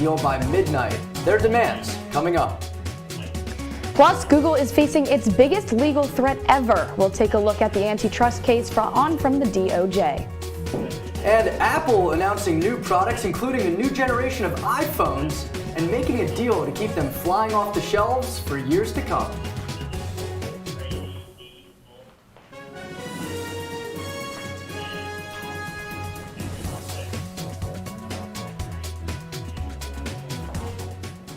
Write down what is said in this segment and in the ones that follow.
deal by midnight. Their demands coming up. Plus, Google is facing its biggest legal threat ever. We'll take a look at the antitrust case from the DOJ. And Apple announcing new products, including a new generation of iPhones, and making a deal to keep them flying off the shelves for years to come.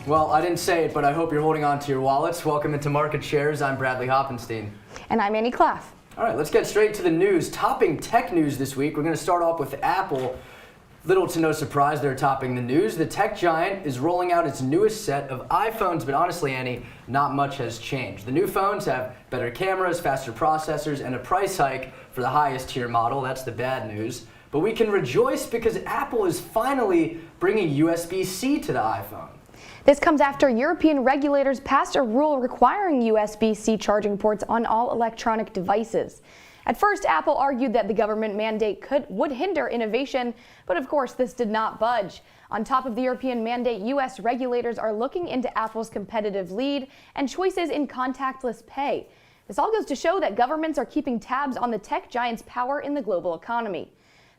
Well, I didn't say it, but I hope you're holding on to your wallets. Welcome into Market Shares. I'm Bradley Hoppenstein. And I'm Annie Klaff. All right, let's get straight to the news. Topping tech news this week, we're going to start off with Apple. Little to no surprise, they're topping the news. The tech giant is rolling out its newest set of iPhones, but honestly, Annie, not much has changed. The new phones have better cameras, faster processors, and a price hike for the highest tier model. That's the bad news. But we can rejoice because Apple is finally bringing USB-C to the iPhone. This comes after European regulators passed a rule requiring USB-C charging ports on all electronic devices. At first, Apple argued that the government mandate would hinder innovation, but of course this did not budge. On top of the European mandate, U.S. regulators are looking into Apple's competitive lead and choices in contactless pay. This all goes to show that governments are keeping tabs on the tech giant's power in the global economy.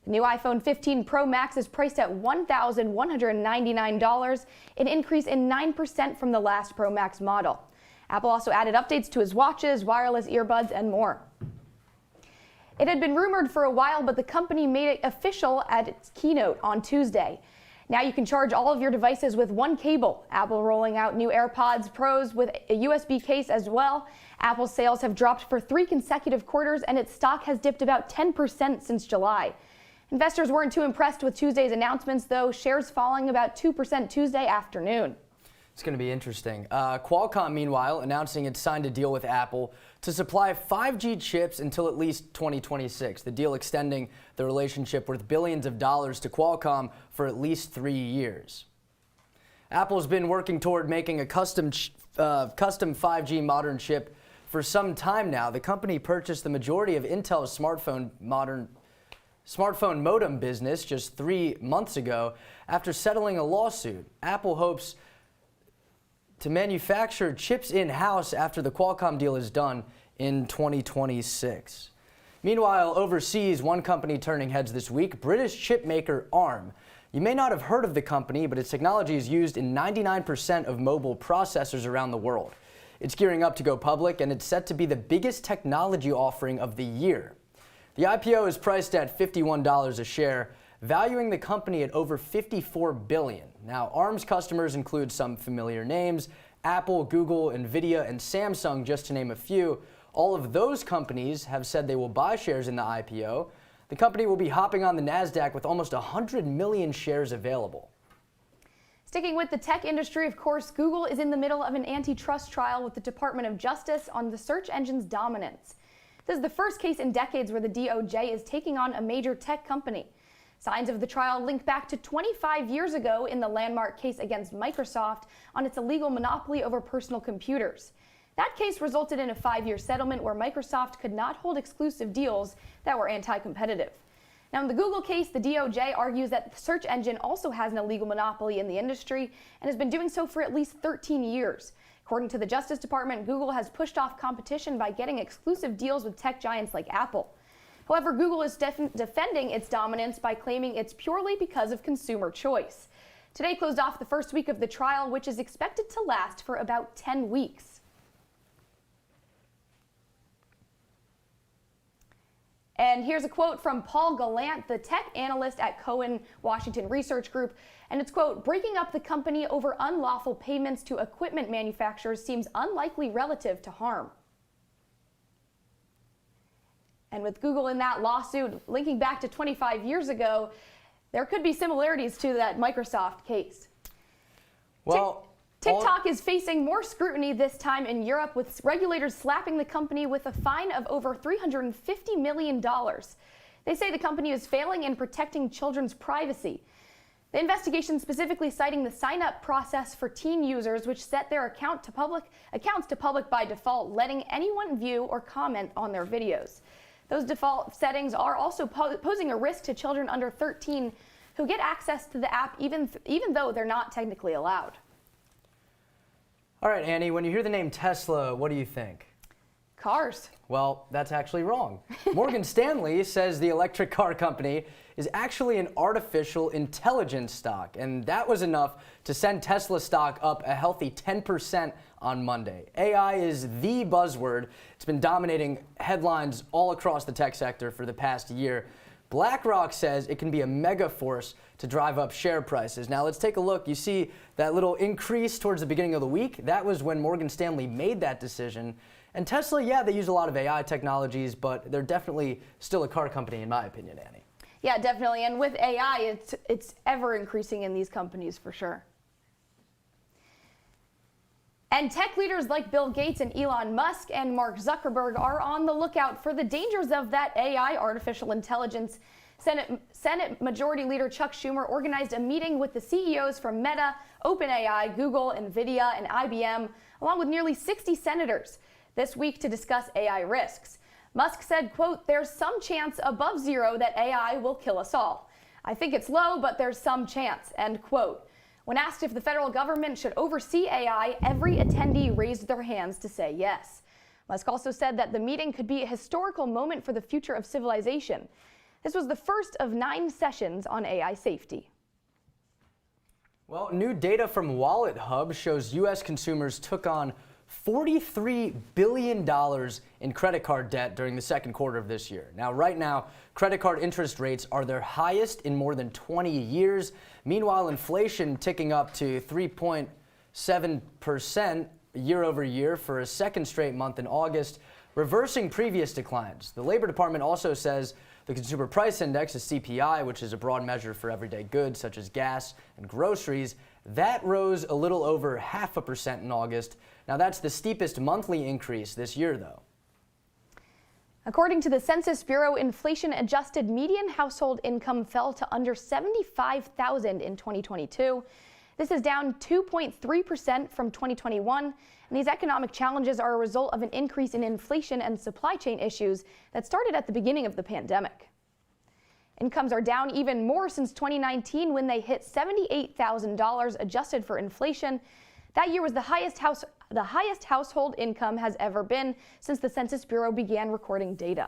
The new iPhone 15 Pro Max is priced at $1,199, an increase in 9% from the last Pro Max model. Apple also added updates to its watches, wireless earbuds, and more. It had been rumored for a while, but the company made it official at its keynote on Tuesday. Now you can charge all of your devices with one cable. Apple rolling out new AirPods Pros with a USB case as well. Apple's sales have dropped for 3 consecutive quarters, and its stock has dipped about 10% since July. Investors weren't too impressed with Tuesday's announcements, though, shares falling about 2% Tuesday afternoon. It's going to be interesting. Qualcomm, meanwhile, announcing it signed a deal with Apple to supply 5G chips until at least 2026. The deal extending the relationship worth billions of dollars to Qualcomm for at least 3 years. Apple's been working toward making a custom 5G modern chip for some time now. The company purchased the majority of Intel's smartphone modem business just 3 months ago after settling a lawsuit. Apple hopes to manufacture chips in-house after the Qualcomm deal is done in 2026. Meanwhile, overseas, one company turning heads this week, British chip maker ARM. You may not have heard of the company, but its technology is used in 99% of mobile processors around the world. It's gearing up to go public, and it's set to be the biggest technology offering of the year. The IPO is priced at $51 a share, valuing the company at over $54 billion. Now, ARM's customers include some familiar names: Apple, Google, Nvidia, and Samsung, just to name a few. All of those companies have said they will buy shares in the IPO. The company will be hopping on the NASDAQ with almost 100 million shares available. Sticking with the tech industry, of course, Google is in the middle of an antitrust trial with the Department of Justice on the search engine's dominance. This is the first case in decades where the DOJ is taking on a major tech company. Signs of the trial link back to 25 years ago in the landmark case against Microsoft on its illegal monopoly over personal computers. That case resulted in a 5-year settlement where Microsoft could not hold exclusive deals that were anti-competitive. Now, in the Google case, the DOJ argues that the search engine also has an illegal monopoly in the industry and has been doing so for at least 13 years. According to the Justice Department, Google has pushed off competition by getting exclusive deals with tech giants like Apple. However, Google is defending its dominance by claiming it's purely because of consumer choice. Today closed off the first week of the trial, which is expected to last for about 10 weeks. And here's a quote from Paul Gallant, the tech analyst at Cohen Washington Research Group. And it's, quote, "Breaking up the company over unlawful payments to equipment manufacturers seems unlikely relative to harm." And with Google in that lawsuit linking back to 25 years ago, there could be similarities to that Microsoft case. Well, TikTok is facing more scrutiny this time in Europe, with regulators slapping the company with a fine of over $350 million. They say the company is failing in protecting children's privacy. The investigation specifically citing the sign-up process for teen users, which set their accounts to public by default, letting anyone view or comment on their videos. Those default settings are also posing a risk to children under 13 who get access to the app even though they're not technically allowed. All right, Annie, when you hear the name Tesla, what do you think? Cars. Well, that's actually wrong. Morgan Stanley says the electric car company is actually an artificial intelligence stock, and that was enough to send Tesla stock up a healthy 10% on Monday. AI is the buzzword. It's been dominating headlines all across the tech sector for the past year. BlackRock says it can be a mega force to drive up share prices. Now let's take a look. You see that little increase towards the beginning of the week? That was when Morgan Stanley made that decision. And Tesla, yeah, they use a lot of AI technologies, but they're definitely still a car company in my opinion, Annie. Yeah, definitely. And with AI, it's ever increasing in these companies for sure. And tech leaders like Bill Gates and Elon Musk and Mark Zuckerberg are on the lookout for the dangers of that AI, artificial intelligence. Senate Majority Leader Chuck Schumer organized a meeting with the CEOs from Meta, OpenAI, Google, NVIDIA, and IBM, along with nearly 60 senators this week to discuss AI risks. Musk said, quote, "There's some chance above zero that AI will kill us all. I think it's low, but there's some chance," end quote. When asked if the federal government should oversee AI, every attendee raised their hands to say yes. Musk also said that the meeting could be a historical moment for the future of civilization. This was the first of 9 sessions on AI safety. Well, new data from Wallet Hub shows U.S. consumers took on $43 billion in credit card debt during the second quarter of this year. Now, right now, credit card interest rates are their highest in more than 20 years. Meanwhile, inflation ticking up to 3.7% year over year for a second straight month in August, reversing previous declines. The Labor Department also says the Consumer Price Index, a CPI, which is a broad measure for everyday goods such as gas and groceries, that rose a little over 0.5% in August. Now, that's the steepest monthly increase this year, though. According to the Census Bureau, inflation-adjusted median household income fell to under $75,000 in 2022. This is down 2.3% from 2021, and these economic challenges are a result of an increase in inflation and supply chain issues that started at the beginning of the pandemic. Incomes are down even more since 2019 when they hit $78,000 adjusted for inflation. That year was the highest household income has ever been since the Census Bureau began recording data.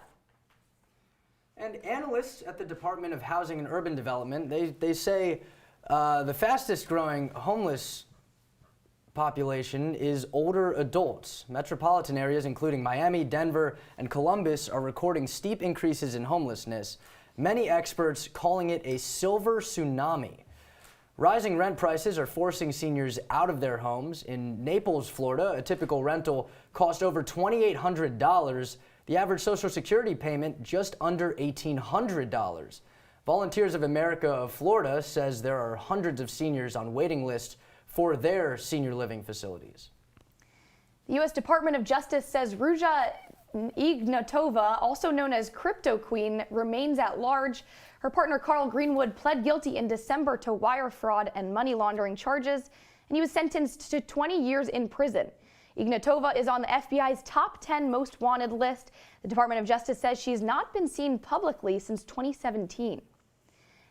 And analysts at the Department of Housing and Urban Development, they say the fastest growing homeless population is older adults. Metropolitan areas including Miami, Denver, and Columbus are recording steep increases in homelessness. Many experts calling it a silver tsunami. Rising rent prices are forcing seniors out of their homes. In Naples, Florida, a typical rental cost over $2,800. The average Social Security payment just under $1,800. Volunteers of America of Florida says there are hundreds of seniors on waiting lists for their senior living facilities. The U.S. Department of Justice says Ruja Ignatova, also known as Crypto Queen, remains at large. Her partner Carl Greenwood pled guilty in December to wire fraud and money laundering charges, and he was sentenced to 20 years in prison. Ignatova is on the FBI's top 10 most wanted list. The Department of Justice says she's not been seen publicly since 2017.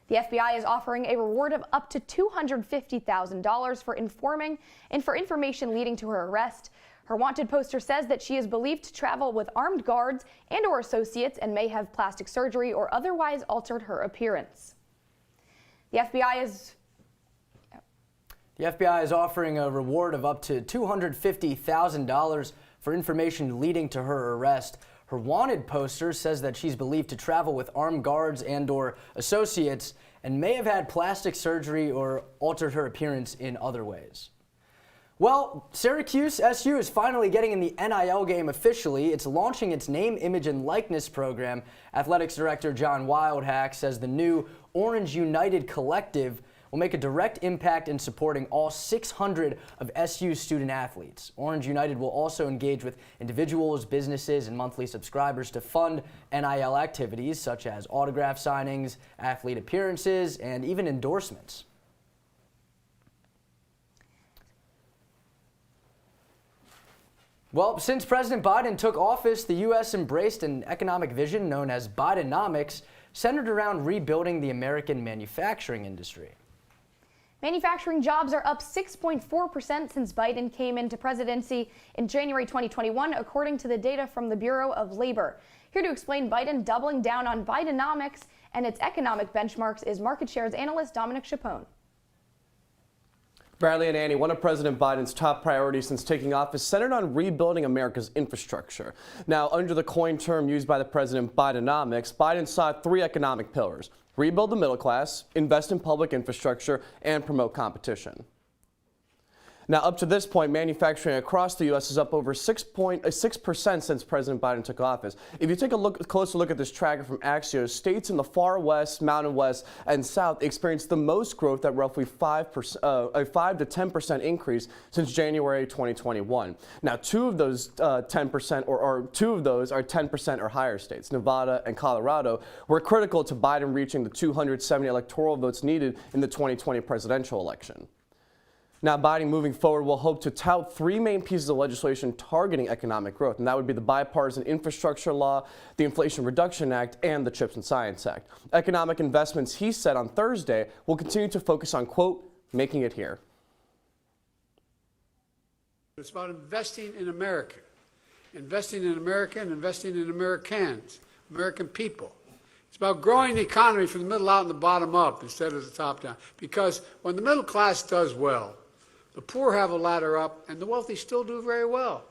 The FBI is offering a reward of up to $250,000 for informing and for information leading to her arrest. Her wanted poster says that she is believed to travel with armed guards and/or associates and may have plastic surgery or otherwise altered her appearance. The FBI is offering a reward of up to $250,000 for information leading to her arrest. Her wanted poster says that she's believed to travel with armed guards and/or associates and may have had plastic surgery or altered her appearance in other ways. Well, Syracuse SU is finally getting in the NIL game officially. It's launching its name, image, and likeness program. Athletics Director John Wildhack says the new Orange United Collective will make a direct impact in supporting all 600 of SU's student athletes. Orange United will also engage with individuals, businesses, and monthly subscribers to fund NIL activities such as autograph signings, athlete appearances, and even endorsements. Well, since President Biden took office, the U.S. embraced an economic vision known as Bidenomics. centered around rebuilding the American manufacturing industry. Manufacturing jobs are up 6.4% since Biden came into presidency in January 2021, according to the data from the Bureau of Labor. Here to explain Biden doubling down on Bidenomics and its economic benchmarks is Market Shares analyst Dominic Chiappone. Bradley and Annie, one of President Biden's top priorities since taking office centered on rebuilding America's infrastructure. Now, under the coin term used by the president, Bidenomics, Biden saw 3 economic pillars: rebuild the middle class, invest in public infrastructure, and promote competition. Now, up to this point, manufacturing across the U.S. is up over 6% since President Biden took office. If you take a closer look at this tracker from Axios, states in the far west, mountain west, and south experienced the most growth at roughly a 5 to 10% increase since January 2021. Now, 2 of those 10% or 2 of those are 10% or higher states. Nevada and Colorado were critical to Biden reaching the 270 electoral votes needed in the 2020 presidential election. Now, Biden moving forward will hope to tout 3 main pieces of legislation targeting economic growth, and that would be the bipartisan infrastructure law, the Inflation Reduction Act, and the CHIPS and Science Act. Economic investments, he said on Thursday, will continue to focus on, quote, making it here. It's about investing in America and investing in Americans, American people. It's about growing the economy from the middle out and the bottom up instead of the top down. Because when the middle class does well, the poor have a ladder up, and the wealthy still do very well.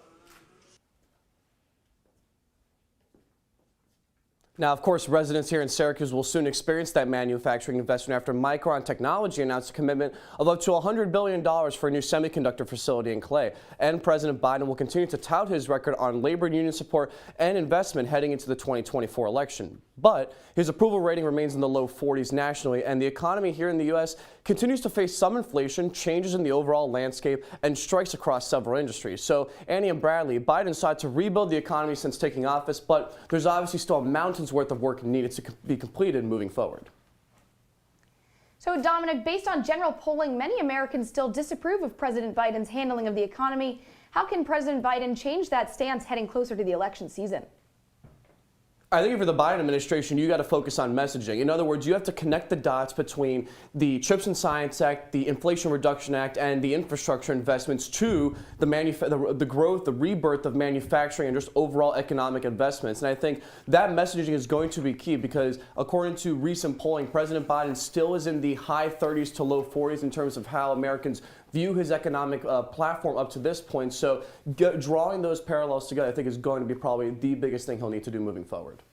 Now, of course, residents here in Syracuse will soon experience that manufacturing investment after Micron Technology announced a commitment of up to $100 billion for a new semiconductor facility in Clay. And President Biden will continue to tout his record on labor union support and investment heading into the 2024 election. But his approval rating remains in the low 40s nationally, and the economy here in the U.S. continues to face some inflation, changes in the overall landscape, and strikes across several industries. So, Annie and Bradley, Biden sought to rebuild the economy since taking office, but there's obviously still a mountain's worth of work needed to be completed moving forward. So, Dominic, based on general polling, many Americans still disapprove of President Biden's handling of the economy. How can President Biden change that stance heading closer to the election season? I think for the Biden administration, you got to focus on messaging. In other words, you have to connect the dots between the CHIPS and Science Act, the Inflation Reduction Act, and the infrastructure investments to the growth, the rebirth of manufacturing, and just overall economic investments. And I think that messaging is going to be key because, according to recent polling, President Biden still is in the high 30s to low 40s in terms of how Americans view his economic platform up to this point. So drawing those parallels together, I think, is going to be probably the biggest thing he'll need to do moving forward.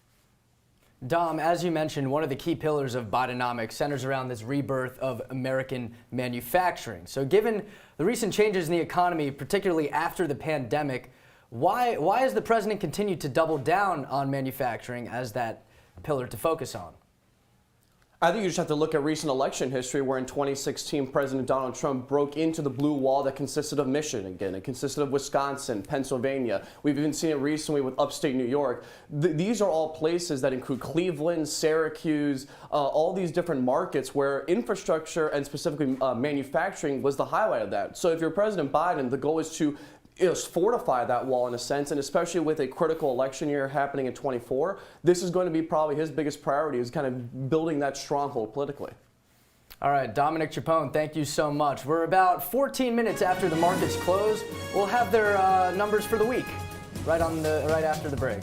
Dom, as you mentioned, one of the key pillars of Bidenomics centers around this rebirth of American manufacturing. So given the recent changes in the economy, particularly after the pandemic, why has the president continued to double down on manufacturing as that pillar to focus on? I think you just have to look at recent election history where in 2016, President Donald Trump broke into the blue wall that consisted of Michigan. It consisted of Wisconsin, Pennsylvania. We've even seen it recently with upstate New York. These are all places that include Cleveland, Syracuse, all these different markets where infrastructure and specifically manufacturing was the highlight of that. So if you're President Biden, the goal is to fortify that wall in a sense, and especially with a critical election year happening in 24, this is going to be probably his biggest priority, is kind of building that stronghold politically. All right, Dominic Chiappone, thank you so much. We're about 14 minutes after the markets close. We'll have their numbers for the week right after the break.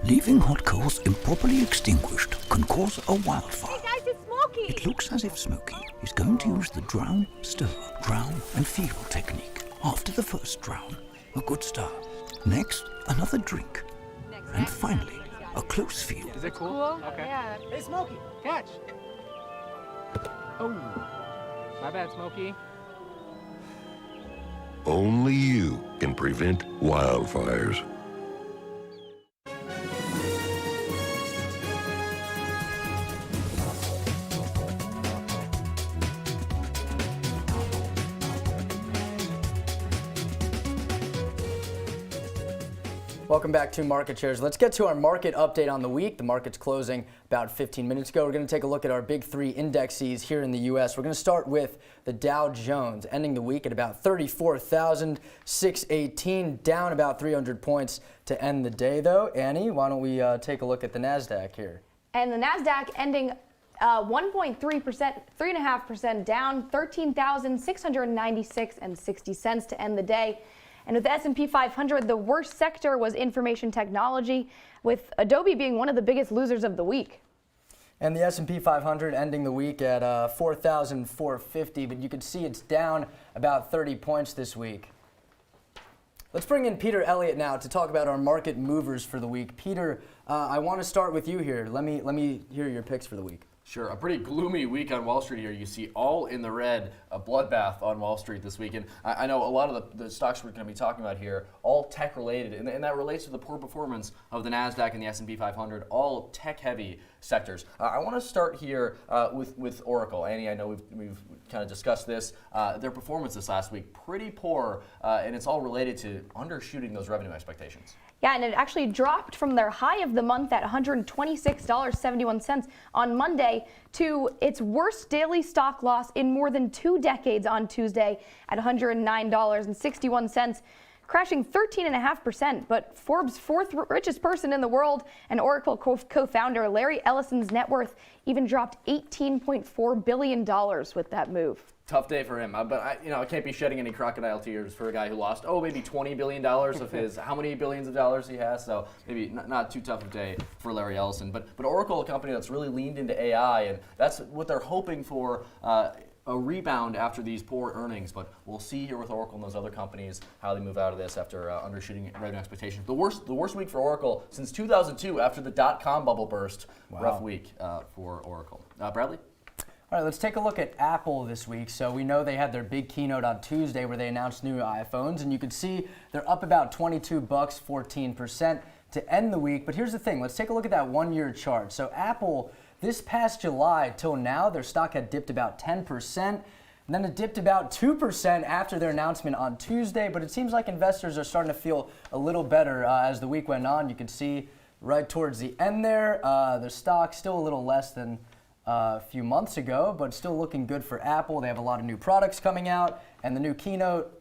Leaving hot coals improperly extinguished can cause a wildfire. Hey guys, it's Smokey! It looks as if Smokey is going to use the drown, stir, drown and feel technique. After the first drown, a good start. Next, another drink. And finally, a close feel. Is it cool? Okay. Yeah. Hey, Smokey, catch! Oh, my bad, Smokey. Only you can prevent wildfires. Welcome back to Market Shares. Let's get to our market update on the week. The market's closing about 15 minutes ago. We're going to take a look at our big three indexes here in the U.S. We're going to start with the Dow Jones, ending the week at about 34,618, down about 300 points to end the day, though. Annie, why don't we take a look at the NASDAQ here? And the NASDAQ ending 1.3%, 3.5% down, 13,696.60 cents to end the day. And with the S&P 500, the worst sector was information technology, with Adobe being one of the biggest losers of the week. And the S&P 500 ending the week at 4,450, but you can see it's down about 30 points this week. Let's bring in Peter Elliott now to talk about our market movers for the week. Peter, I want to start with you here. Let me hear your picks for the week. Sure, a pretty gloomy week on Wall Street here. You see all in the red, a bloodbath on Wall Street this week. And I know a lot of the stocks we're going to be talking about here, all tech related, and that relates to the poor performance of the NASDAQ and the S&P 500, all tech heavy sectors. I want to start here with Oracle. Annie, I know we've kind of discussed this. Their performance this last week, pretty poor, and it's all related to undershooting those revenue expectations. Yeah, and it actually dropped from their high of the month at $126.71 on Monday to its worst daily stock loss in more than 2 decades on Tuesday at $109.61, crashing 13.5%. But Forbes' fourth richest person in the world and Oracle co-founder Larry Ellison's net worth even dropped $18.4 billion with that move. Tough day for him, but I can't be shedding any crocodile tears for a guy who lost, maybe $20 billion of his, how many billions of dollars he has, so maybe not too tough a day for Larry Ellison. But Oracle, a company that's really leaned into AI, and that's what they're hoping for, a rebound after these poor earnings. But we'll see here with Oracle and those other companies how they move out of this after undershooting revenue expectations. The worst week for Oracle since 2002 after the .com bubble burst. Wow. Rough week for Oracle. Bradley? All right, let's take a look at Apple this week. So we know they had their big keynote on Tuesday where they announced new iPhones, and you can see they're up about $22, 14% to end the week. But here's the thing, let's take a look at that one-year chart. So Apple, this past July till now, their stock had dipped about 10%, and then it dipped about 2% after their announcement on Tuesday, but it seems like investors are starting to feel a little better as the week went on. You can see right towards the end there, the stock still a little less than a few months ago, but still looking good for Apple. They have a lot of new products coming out, and the new keynote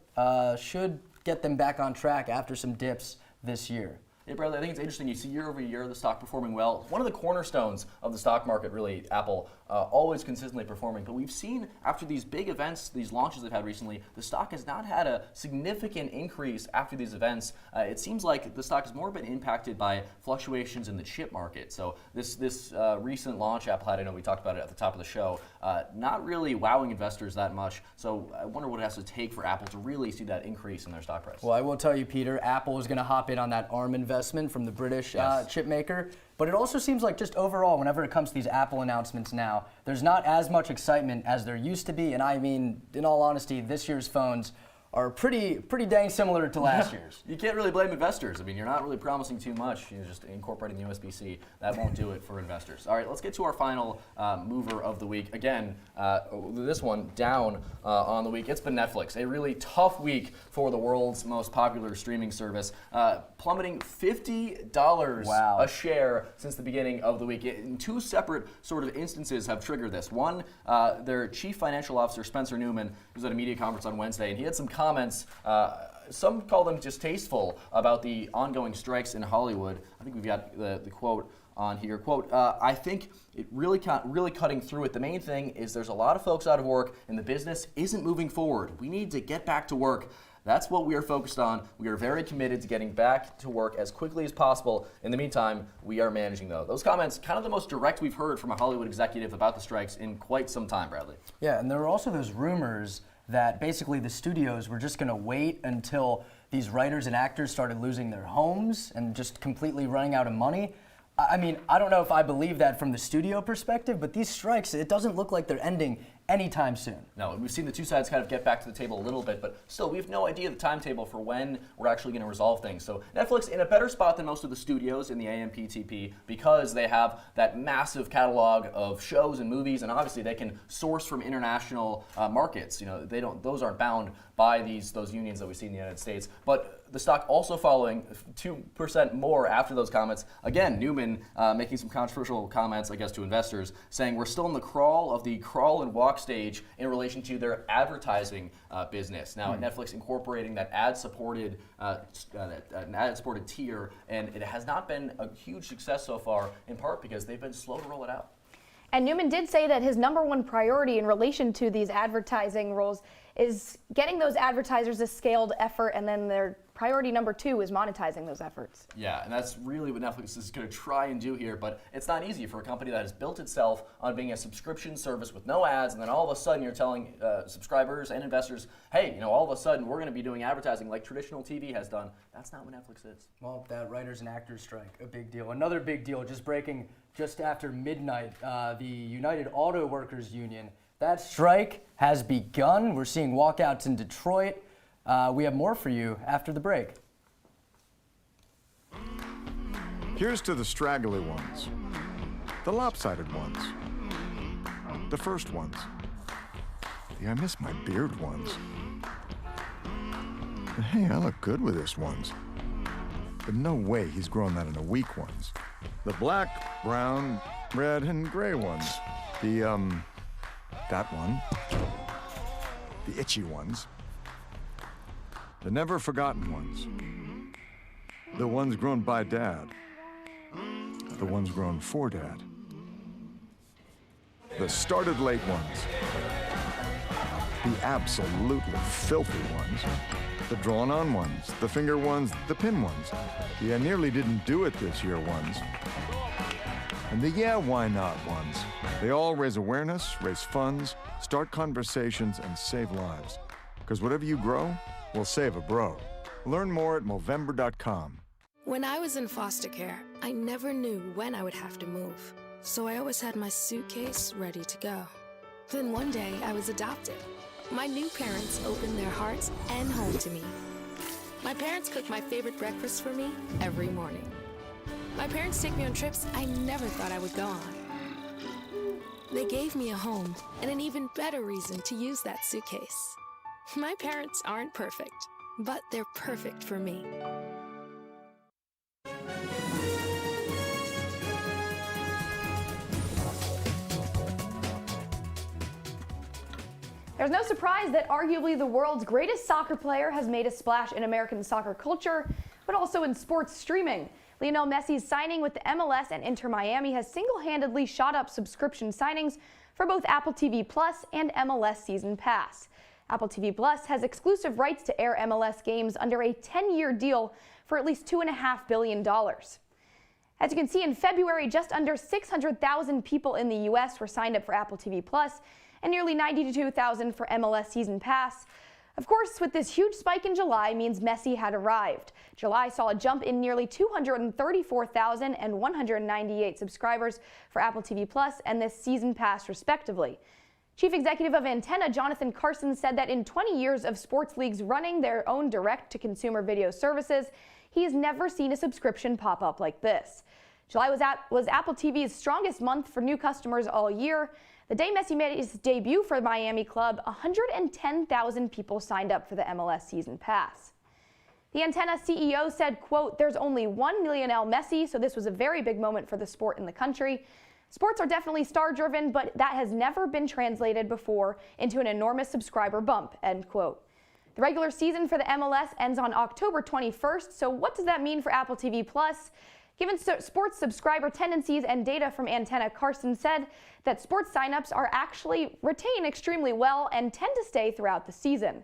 should get them back on track after some dips this year. Hey, Bradley, I think it's interesting. You see year over year the stock performing well. One of the cornerstones of the stock market, really, Apple, always consistently performing. But we've seen after these big events, these launches they've had recently, the stock has not had a significant increase after these events. It seems like the stock has more been impacted by fluctuations in the chip market. So this recent launch Apple had, I know we talked about it at the top of the show, not really wowing investors that much. So I wonder what it has to take for Apple to really see that increase in their stock price. Well, I will tell you, Peter, Apple is going to hop in on that ARM investment from the British chip maker. But it also seems like just overall, whenever it comes to these Apple announcements now, there's not as much excitement as there used to be. And I mean, in all honesty, this year's phones are pretty dang similar to last year's. You can't really blame investors. I mean, you're not really promising too much. You're just incorporating the USB-C. That won't do it for investors. All right, let's get to our final mover of the week. Again, this one down on the week. It's been Netflix. A really tough week for the world's most popular streaming service, plummeting $50 a share since the beginning of the week. In two separate sort of instances have triggered this. One, their chief financial officer, Spencer Newman, was at a media conference on Wednesday, and he had some comments, some call them distasteful, about the ongoing strikes in Hollywood. I think we've got the quote on here. Quote, I think it really cutting through it. The main thing is there's a lot of folks out of work and the business isn't moving forward. We need to get back to work. That's what we are focused on. We are very committed to getting back to work as quickly as possible. In the meantime, we are managing those comments, kind of the most direct we've heard from a Hollywood executive about the strikes in quite some time, Bradley. Yeah, and there were also those rumors that basically the studios were just going to wait until these writers and actors started losing their homes and just completely running out of money. I mean, I don't know if I believe that from the studio perspective, but these strikes, it doesn't look like they're ending anytime soon. No, we've seen the two sides kind of get back to the table a little bit, but still, we have no idea the timetable for when we're actually going to resolve things. So Netflix in a better spot than most of the studios in the AMPTP because they have that massive catalog of shows and movies, and obviously they can source from international markets. You know, those aren't bound by those unions that we see in the United States. But the stock also following 2% more after those comments. Again, Newman making some controversial comments, I guess, to investors, saying we're still in the crawl and walk stage in relation to their advertising business. Now, Netflix incorporating that ad-supported tier, and it has not been a huge success so far, in part because they've been slow to roll it out. And Newman did say that his number one priority in relation to these advertising roles is getting those advertisers a scaled effort, and then their priority number 2 is monetizing those efforts. Yeah, and that's really what Netflix is going to try and do here, but it's not easy for a company that has built itself on being a subscription service with no ads, and then all of a sudden you're telling subscribers and investors, hey, you know, all of a sudden we're going to be doing advertising like traditional TV has done. That's not what Netflix is. Well, that writers and actors strike, a big deal. Another big deal, just breaking just after midnight, the United Auto Workers Union. That strike has begun. We're seeing walkouts in Detroit. We have more for you after the break. Here's to the straggly ones, the lopsided ones, the first ones, the I miss my beard ones, the hey, I look good with this ones, but no way he's grown that in a week ones, the black, brown, red, and gray ones, the, that one, the itchy ones, the never forgotten ones, the ones grown by Dad, the ones grown for Dad, the started late ones, the absolutely filthy ones, the drawn on ones, the finger ones, the pin ones, the I nearly didn't do it this year ones, and the yeah, why not ones. They all raise awareness, raise funds, start conversations, and save lives. Because whatever you grow will save a bro. Learn more at Movember.com. When I was in foster care, I never knew when I would have to move. So I always had my suitcase ready to go. Then one day, I was adopted. My new parents opened their hearts and home to me. My parents cook my favorite breakfast for me every morning. My parents take me on trips I never thought I would go on. They gave me a home and an even better reason to use that suitcase. My parents aren't perfect, but they're perfect for me. There's no surprise that arguably the world's greatest soccer player has made a splash in American soccer culture, but also in sports streaming. Lionel Messi's signing with the MLS and Inter Miami has single-handedly shot up subscription signings for both Apple TV Plus and MLS Season Pass. Apple TV Plus has exclusive rights to air MLS games under a 10-year deal for at least $2.5 billion. As you can see, in February, just under 600,000 people in the U.S. were signed up for Apple TV Plus and nearly 92,000 for MLS Season Pass. Of course, with this huge spike in July means Messi had arrived. July saw a jump in nearly 234,000 and 198 subscribers for Apple TV Plus and this Season Pass, respectively. Chief Executive of Antenna, Jonathan Carson, said that in 20 years of sports leagues running their own direct-to-consumer video services, he has never seen a subscription pop up like this. July was Apple TV's strongest month for new customers all year. The day Messi made his debut for the Miami club, 110,000 people signed up for the MLS Season Pass. The Antenna CEO said, quote, "There's only one Lionel Messi, so this was a very big moment for the sport in the country. Sports are definitely star-driven, but that has never been translated before into an enormous subscriber bump," end quote. The regular season for the MLS ends on October 21st, so what does that mean for Apple TV Plus? Given sports subscriber tendencies and data from Antenna, Carson said that sports signups are actually retain extremely well and tend to stay throughout the season.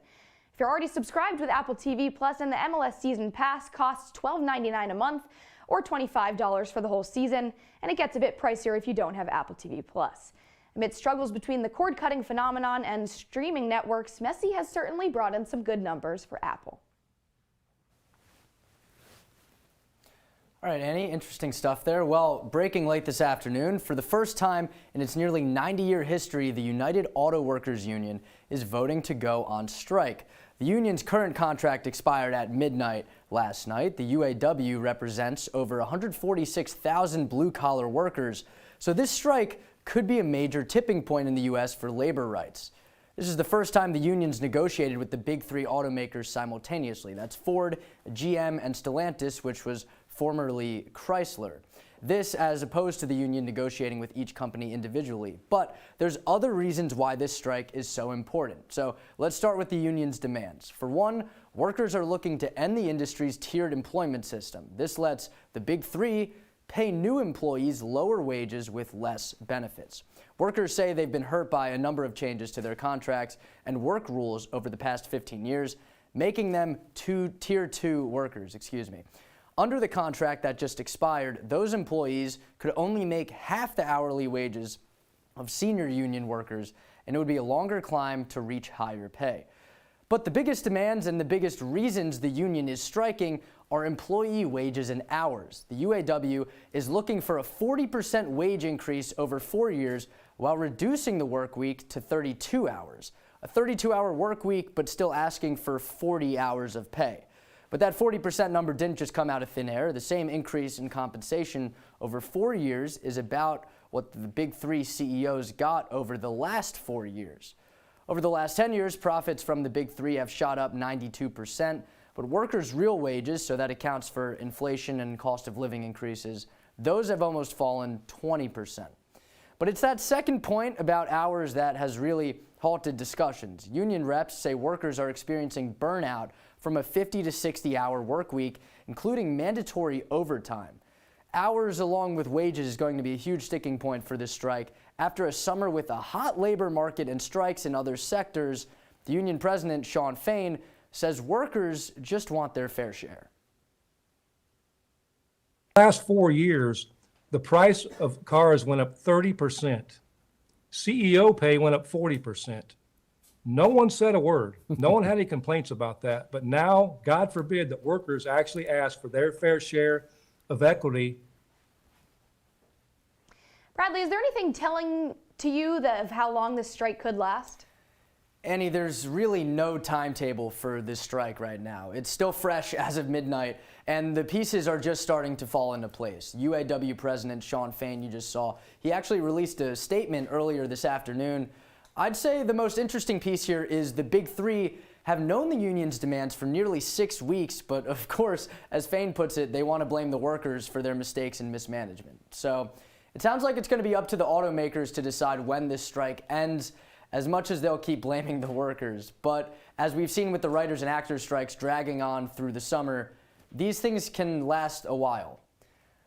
If you're already subscribed with Apple TV Plus, and the MLS Season Pass costs $12.99 a month or $25 for the whole season, and it gets a bit pricier if you don't have Apple TV Plus. Amid struggles between the cord-cutting phenomenon and streaming networks, Messi has certainly brought in some good numbers for Apple. All right, Annie, interesting stuff there. Well, breaking late this afternoon, for the first time in its nearly 90-year history, the United Auto Workers Union is voting to go on strike. The union's current contract expired at midnight last night. The UAW represents over 146,000 blue-collar workers, so this strike could be a major tipping point in the U.S. for labor rights. This is the first time the unions negotiated with the big three automakers simultaneously. That's Ford, GM, and Stellantis, which was formerly Chrysler. This as opposed to the union negotiating with each company individually. But there's other reasons why this strike is so important. So let's start with the union's demands. For one, workers are looking to end the industry's tiered employment system. This lets the big three pay new employees lower wages with less benefits. Workers say they've been hurt by a number of changes to their contracts and work rules over the past 15 years, making them tier 2 workers. Under the contract that just expired, those employees could only make half the hourly wages of senior union workers, and it would be a longer climb to reach higher pay. But the biggest demands and the biggest reasons the union is striking are employee wages and hours. The UAW is looking for a 40% wage increase over 4 years while reducing the work week to 32 hours. A 32-hour work week, but still asking for 40 hours of pay. But that 40% number didn't just come out of thin air. The same increase in compensation over 4 years is about what the big three CEOs got over the last 4 years. Over the last 10 years, profits from the big three have shot up 92%, but workers' real wages, so that accounts for inflation and cost of living increases, those have almost fallen 20%. But it's that second point about hours that has really halted discussions. Union reps say workers are experiencing burnout from a 50 to 60-hour work week, including mandatory overtime. Hours along with wages is going to be a huge sticking point for this strike. After a summer with a hot labor market and strikes in other sectors, the union president, Shawn Fain, says workers just want their fair share. Last 4 years, the price of cars went up 30%. CEO pay went up 40%. No one said a word. No one had any complaints about that. But now, God forbid that workers actually ask for their fair share of equity. Bradley, is there anything telling to you of how long this strike could last? Annie, there's really no timetable for this strike right now. It's still fresh as of midnight, and the pieces are just starting to fall into place. UAW President Shawn Fain, you just saw, he actually released a statement earlier this afternoon. I'd say the most interesting piece here is the big three have known the union's demands for nearly 6 weeks, but of course, as Fain puts it, they want to blame the workers for their mistakes and mismanagement. So it sounds like it's going to be up to the automakers to decide when this strike ends, as much as they'll keep blaming the workers. But as we've seen with the writers and actors strikes dragging on through the summer, these things can last a while.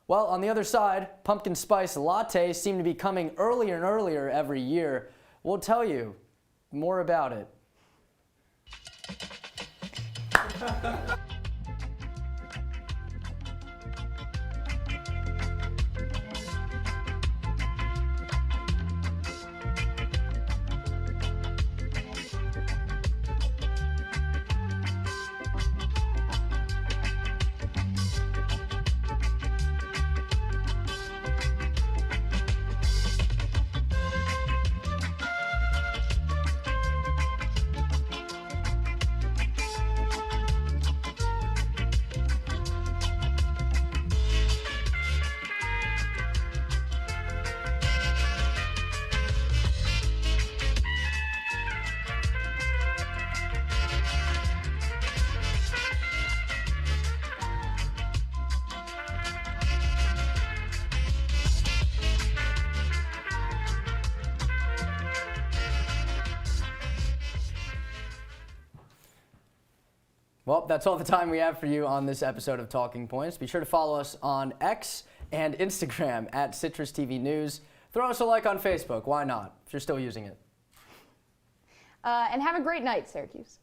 Well, on the other side, pumpkin spice lattes seem to be coming earlier and earlier every year. We'll tell you more about it. Well, that's all the time we have for you on this episode of Talking Points. Be sure to follow us on X and Instagram at CitrusTV News. Throw us a like on Facebook. Why not, if you're still using it? And have a great night, Syracuse.